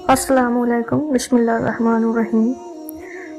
अस्सलाम वालेकुम, बिस्मिल्लाहिर्रहमानिर्रहीम।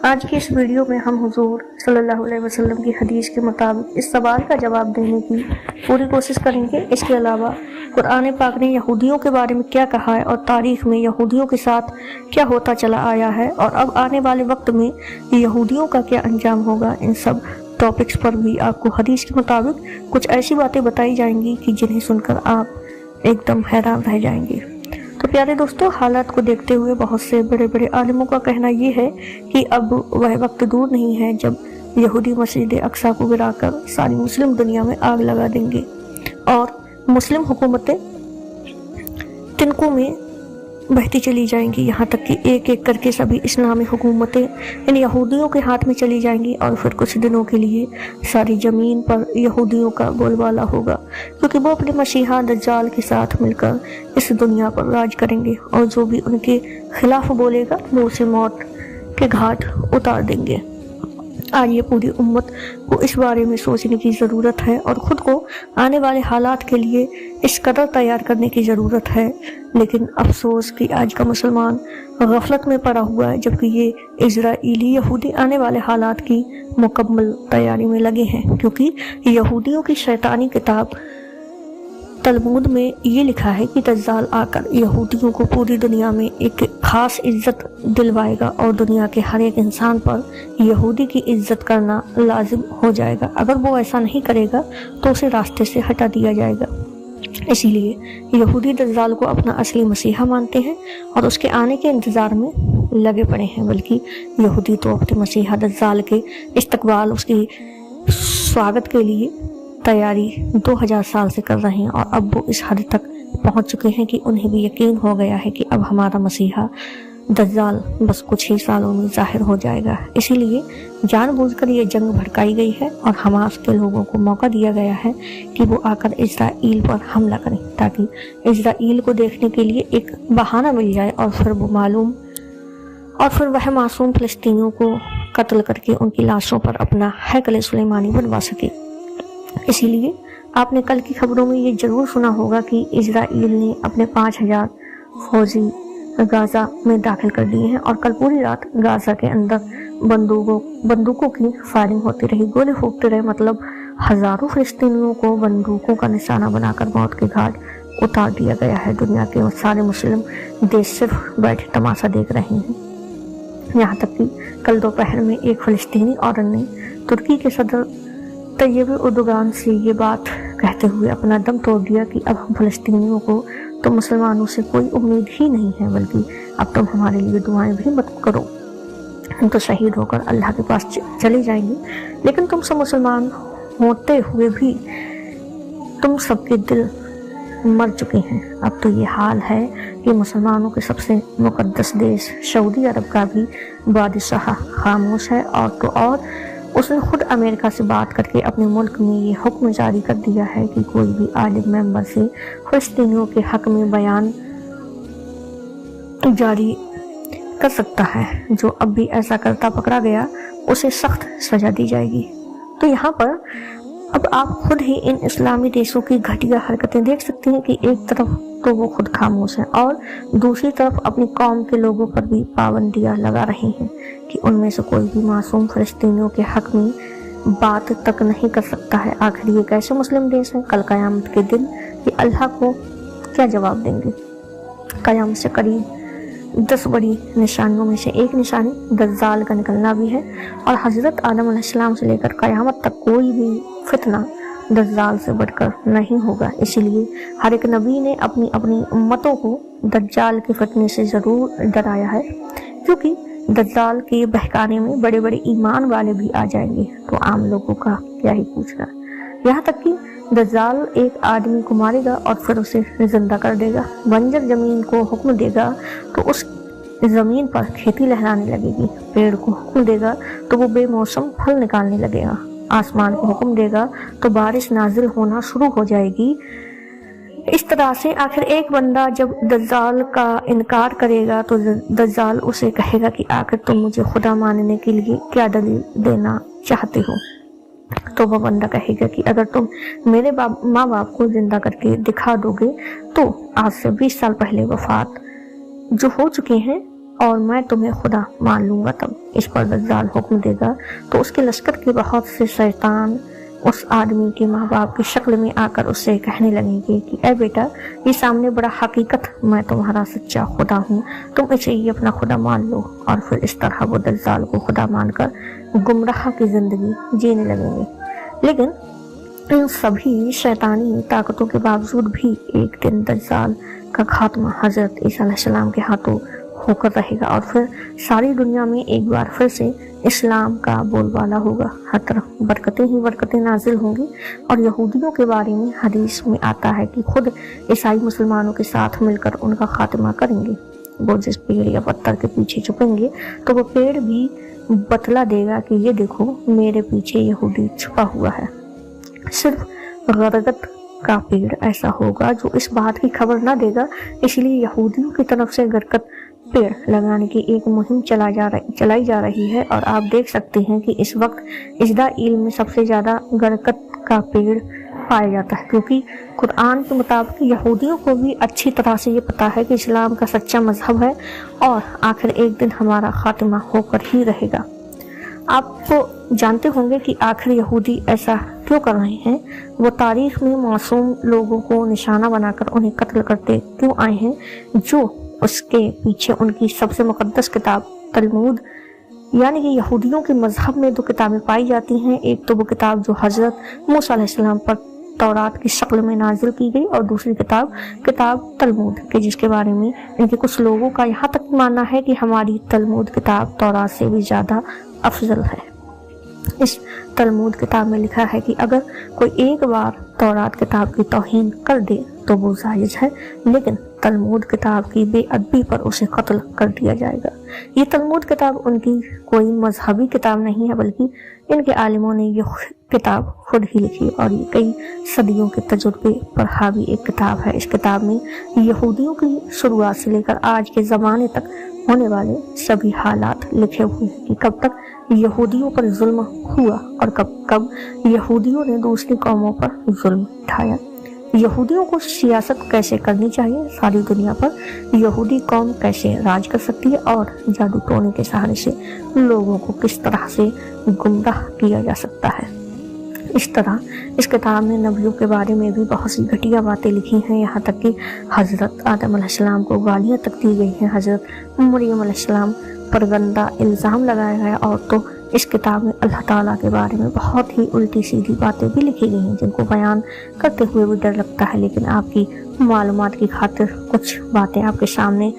आज की इस वीडियो में हम हुजूर सल्लल्लाहु अलैहि वसल्लम की हदीस के मुताबिक इस सवाल का जवाब देने की पूरी कोशिश करेंगे। इसके अलावा कुरान पाक ने यहूदियों के बारे में क्या कहा है और तारीख में यहूदियों के साथ क्या होता चला आया है और अब आने वाले वक्त में यहूदियों का क्या अंजाम होगा, इन सब टॉपिक्स पर भी आपको हदीस के मुताबिक कुछ ऐसी बातें बताई जाएंगी कि जिन्हें सुनकर आप एकदम हैरान रह जाएंगे। तो प्यारे दोस्तों, हालात को देखते हुए बहुत से बड़े बड़े आलिमों का कहना ये है कि अब वह वक्त दूर नहीं है जब यहूदी मस्जिद अक्सा को गिराकर सारी मुस्लिम दुनिया में आग लगा देंगे और मुस्लिम हुकूमतें तिनकों में बहती चली जाएंगी, यहाँ तक कि एक एक करके सभी इस्लामी हुकूमतें इन यहूदियों के हाथ में चली जाएंगी और फिर कुछ दिनों के लिए सारी ज़मीन पर यहूदियों का बोलबाला होगा, क्योंकि वो अपने मसीहा दज्जाल के साथ मिलकर इस दुनिया पर राज करेंगे और जो भी उनके खिलाफ बोलेगा वो उसे मौत के घाट उतार देंगे। आज ये पूरी उम्मत को इस बारे में सोचने की ज़रूरत है और ख़ुद को आने वाले हालात के लिए इस कदर तैयार करने की ज़रूरत है। लेकिन अफसोस कि आज का मुसलमान गफलत में पड़ा हुआ है, जबकि ये इजराइली यहूदी आने वाले हालात की मुकम्मल तैयारी में लगे हैं, क्योंकि यहूदियों की शैतानी किताब तलमूद में ये लिखा है कि दज्जाल आकर यहूदियों को पूरी दुनिया में एक खास इज्जत दिलवाएगा और दुनिया के हर एक इंसान पर यहूदी की इज्जत करना लाजिम हो जाएगा। अगर वो ऐसा नहीं करेगा तो उसे रास्ते से हटा दिया जाएगा। इसीलिए यहूदी दज्जाल को अपना असली मसीहा मानते हैं और उसके आने के इंतज़ार में लगे पड़े हैं, बल्कि यहूदी तो अपने मसीहा दज्जाल के इस्तकबाल, उसके स्वागत के लिए तैयारी 2000 साल से कर रहे हैं और अब वो इस हद तक पहुंच चुके हैं कि उन्हें भी यकीन हो गया है कि अब हमारा मसीहा दज्जाल बस कुछ ही सालों में ज़ाहिर हो जाएगा। इसीलिए जानबूझकर ये जंग भड़काई गई है और हमास के लोगों को मौका दिया गया है कि वो आकर इजराइल पर हमला करें, ताकि इजराइल को देखने के लिए एक बहाना मिल जाए और फिर वह मासूम फ़लस्तीनियों को कत्ल करके उनकी लाशों पर अपना हैकल सुलेमानी बनवा सके। इसीलिए आपने कल की खबरों में ये जरूर सुना होगा कि इजराइल ने अपने 5000 फौजी गाजा में दाखिल कर दिए हैं और कल पूरी रात गाजा के अंदर बंदूकों की फायरिंग होती रही, गोले फूटते रहे। मतलब हजारों फिलिस्तीनियों को बंदूकों का निशाना बनाकर मौत के घाट उतार दिया गया है। दुनिया के सारे मुस्लिम देश सिर्फ बैठे तमाशा देख रहे हैं। यहाँ तक कि कल दोपहर में एक फ़लस्तीनी औरत ने तुर्की के सदर तैयब उर्दोगान से ये बात कहते हुए अपना दम तोड़ दिया कि अब हम फ़लस्तीनियों को तो मुसलमानों से कोई उम्मीद ही नहीं है, बल्कि अब तुम हमारे लिए दुआएं भी मत करो, हम तो शहीद होकर अल्लाह के पास चले जाएंगे। लेकिन तुम सब मुसलमान होते हुए भी तुम सबके दिल मर चुके हैं। अब तो ये हाल है कि मुसलमानों के सबसे मुकद्दस देश सऊदी अरब का भी बादशाह खामोश है और उसने खुद अमेरिका से बात करके अपने मुल्क में ये हुक्म जारी कर दिया है कि कोई भी आलिम मेंबर से फ़लस्तीनियों के हक में बयान जारी कर सकता है। जो अब भी ऐसा करता पकड़ा गया उसे सख्त सज़ा दी जाएगी। तो यहाँ पर अब आप खुद ही इन इस्लामी देशों की घटिया हरकतें देख सकते हैं कि एक तरफ तो वो खुद खामोश हैं और दूसरी तरफ अपनी कौम के लोगों पर भी पाबंदियां लगा रहे हैं कि उनमें से कोई भी मासूम फ़लस्तीनियों के हक में बात तक नहीं कर सकता है। आखिर ये कैसे मुस्लिम देश है? कल क़यामत के दिन ये अल्लाह को क्या जवाब देंगे? क़यामत से करीब 10 बड़ी निशानियों में से एक निशानी दज्जाल का निकलना भी है और हज़रत आदम अलैहिस्सलाम से लेकर क़यामत तक कोई भी फितना दज्जाल से बढ़कर नहीं होगा। इसीलिए हर एक नबी ने अपनी अपनी उम्मतों को दज्जाल के फितने से ज़रूर डराया है, क्योंकि दज्जाल के बहकाने में बड़े बड़े ईमान वाले भी आ जाएंगे तो आम लोगों का क्या ही पूछना। यहाँ तक कि दज्जाल एक आदमी को मारेगा और फिर उसे जिंदा कर देगा, बंजर ज़मीन को हुक्म देगा तो उस ज़मीन पर खेती लहराने लगेगी, पेड़ को हुक्म देगा तो वो बेमौसम फल निकालने लगेगा, आसमान को हुक्म देगा तो बारिश नाजिल होना शुरू हो जाएगी। इस तरह से आखिर एक बंदा जब दज्जाल का इनकार करेगा तो दज्जाल उसे कहेगा कि आखिर तुम मुझे खुदा मानने के लिए क्या दलील देना चाहते हो? तो वह बंदा कहेगा कि अगर तुम मेरे माँ बाप को जिंदा करके दिखा दोगे तो आज से 20 साल पहले वफात जो हो चुके हैं और मैं तुम्हें खुदा मान लूंगा। तब इस पर दज्जाल हुक्म देगा तो उसके लश्कर के बहुत से शैतान उस आदमी के माँ बाप की शक्ल में आकर उससे कहने लगेंगे कि ए बेटा, ये सामने बड़ा हकीकत मैं तुम्हारा सच्चा खुदा हूँ, तुम इसे ही अपना खुदा मान लो। और फिर इस तरह वो दज्जाल को खुदा मानकर गुमराह की जिंदगी जीने लगेंगे। लेकिन इन सभी शैतानी ताकतों के बावजूद भी एक दिन दज्जाल का खात्मा हजरत ईसा अलैहिस्सलाम के हाथों होकर रहेगा और फिर सारी दुनिया में एक बार फिर से इस्लाम का बोलबाला होगा। हर तरफ बरकतें ही बरकतें नाजिल होंगी। और यहूदियों के बारे में हदीस में आता है कि खुद ईसाई मुसलमानों के साथ मिलकर उनका खात्मा करेंगे। वो जिस पेड़ या पत्थर के पीछे छुपेंगे तो वो पेड़ भी बतला देगा कि ये देखो, मेरे पीछे यहूदी छुपा हुआ है। सिर्फ गरगत का पेड़ ऐसा होगा जो इस बात की खबर न देगा, इसलिए यहूदियों की तरफ से गरगत पेड़ लगाने की एक मुहिम चलाई जा रही है। और आप देख सकते हैं कि इस वक्त इस्राइल में सबसे ज्यादा गरगत का पेड़ पाया जाता है, क्योंकि कुरान के मुताबिक यहूदियों को भी अच्छी तरह से ये पता है कि इस्लाम का सच्चा मजहब है और आखिर एक दिन हमारा खात्मा होकर ही रहेगा। आप जानते होंगे कि आखिर यहूदी ऐसा क्यों कर रहे हैं। वो तारीख में मासूम लोगों को निशाना बनाकर उन्हें कत्ल करते क्यों आए हैं, जो उसके पीछे उनकी सबसे मुकद्दस किताब तलमूद, यानी कि यहूदियों के मजहब में दो किताबें पाई जाती हैं। एक तो वो किताब जो हजरत मूसा अलैहिस्सलाम पर तौरात की शक्ल में नाजिल की गई, और दूसरी किताब तलमूद के, जिसके बारे में इनके कुछ लोगों का यहाँ तक मानना है कि हमारी तलमूद किताब तौरात से भी ज्यादा अफजल है। इस तलमूद किताब में लिखा है कि अगर कोई एक बार तौरात किताब की तौहीन कर दे तो वो जायज है, लेकिन तलमूद किताब की बेअदबी पर उसे कत्ल कर दिया जाएगा। ये तलमूद किताब उनकी कोई मजहबी किताब नहीं है, बल्कि इनके आलिमों ने ये किताब खुद ही लिखी और ये कई सदियों के तजुर्बे पर हावी एक किताब है। इस किताब में यहूदियों की शुरुआत से लेकर आज के ज़माने तक होने वाले सभी हालात लिखे हुए हैं कि कब तक यहूदियों पर जुल्म हुआ और कब यहूदियों ने दूसरी कौमों पर जुल्म उठाया। यहूदियों को सियासत कैसे करनी चाहिए, सारी दुनिया पर यहूदी कौम कैसे राज कर सकती है और जादू टोने के सहारे से लोगों को किस तरह से गुमराह किया जा सकता है। इस तरह इस किताब में नबियों के बारे में भी बहुत सी घटिया बातें लिखी हैं। यहाँ तक कि हजरत आदम अलैहिस्सलाम को गालियाँ तक दी गई हैं, हजरत मरियम अलैहिस्सलाम पर गंदा इल्ज़ाम लगाया गया, और तो इस किताब में अल्लाह ताला के बारे में बहुत ही उल्टी सीधी बातें भी लिखी गई हैं, जिनको बयान करते हुए भी डर लगता है। लेकिन आपकी मालूमात की खातिर कुछ बातें आपके सामने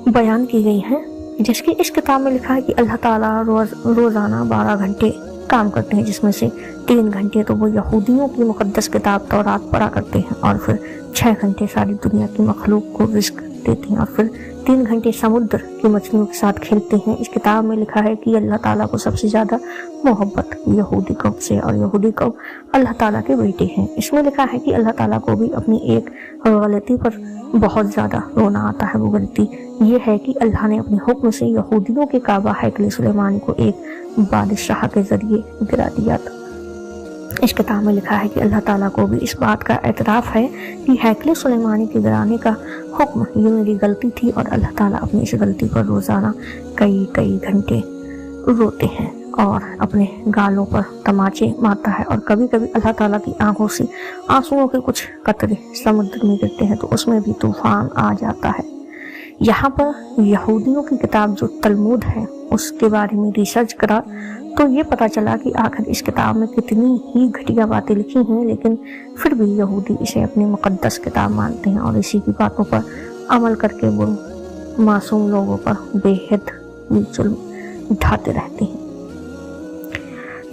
बयान की गई हैं, जिसकी इस किताब में लिखा है कि अल्लाह ताला रोज़ाना 12 घंटे काम करते हैं, जिसमें से 3 घंटे तो वो यहूदियों की मुकद्दस किताब तौरात पढ़ा करते हैं, और फिर 6 घंटे सारी दुनिया की मखलूक को रिस्क देते हैं, और फिर 3 घंटे समुद्र की मछलियों के साथ खेलते हैं। इस किताब में लिखा है कि अल्लाह ताला को सबसे ज़्यादा मोहब्बत यहूदी कौम से, और यहूदी कौम अल्लाह ताला के बेटे हैं। इसमें लिखा है कि अल्लाह ताला को भी अपनी एक गलती पर बहुत ज़्यादा रोना आता है। वो गलती ये है कि अल्लाह ने अपने हुक्म से यहूदियों के काबा हैकल सुलेमानी को एक बादशाह के जरिए गिरा दिया था। इस किताब में लिखा है कि अल्लाह ताला को भी इस बात का एतराफ़ है कि हैकल सुलेमानी के गिराने का हुक्म ये मेरी गलती थी, और अल्लाह ताला अपनी इस गलती पर रोज़ाना कई घंटे रोते हैं और अपने गालों पर तमाचे मारता है। और कभी कभी अल्लाह ताला की आंखों से आंसुओं के कुछ कतरे समुद्र में गिरते हैं तो उसमें भी तूफान आ जाता है। यहाँ पर यहूदियों की किताब जो तलमूद है उसके बारे में रिसर्च करा तो ये पता चला कि आखिर इस किताब में कितनी ही घटिया बातें लिखी हैं, लेकिन फिर भी यहूदी इसे अपनी मुकद्दस किताब मानते हैं और इसी की बातों पर अमल करके वो मासूम लोगों पर बेहद जुल्म उठाते रहते हैं।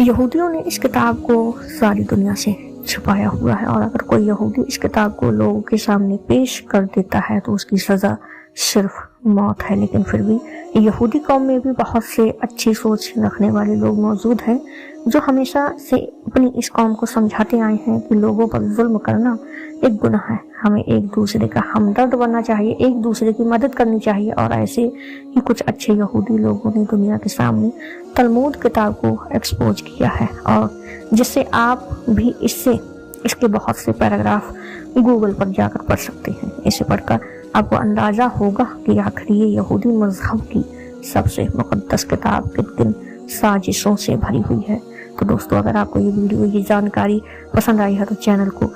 यहूदियों ने इस किताब को सारी दुनिया से छुपाया हुआ है, और अगर कोई यहूदी इस किताब को लोगों के सामने पेश कर देता है तो उसकी सज़ा सिर्फ मौत है। लेकिन फिर भी यहूदी कौम में भी बहुत से अच्छी सोच रखने वाले लोग मौजूद हैं जो हमेशा से अपनी इस कौम को समझाते आए हैं कि लोगों पर जुल्म करना एक गुनाह है, हमें एक दूसरे का हमदर्द बनना चाहिए, एक दूसरे की मदद करनी चाहिए। और ऐसे ही कुछ अच्छे यहूदी लोगों ने दुनिया के सामने तलमूद किताब को एक्सपोज किया है, और जिससे आप भी इसके बहुत से पैराग्राफ गूगल पर जाकर पढ़ सकते हैं। इसे पढ़कर आपको अंदाज़ा होगा कि आखिर ये यहूदी मज़हब की सबसे मुक़द्दस किताब किन साजिशों से भरी हुई है। तो दोस्तों, अगर आपको ये वीडियो, ये जानकारी पसंद आई है तो चैनल को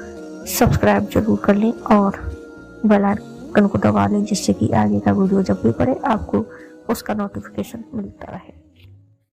सब्सक्राइब जरूर कर लें और बेल आइकन को दबा लें, जिससे कि आगे का वीडियो जब भी पड़े आपको उसका नोटिफिकेशन मिलता रहे।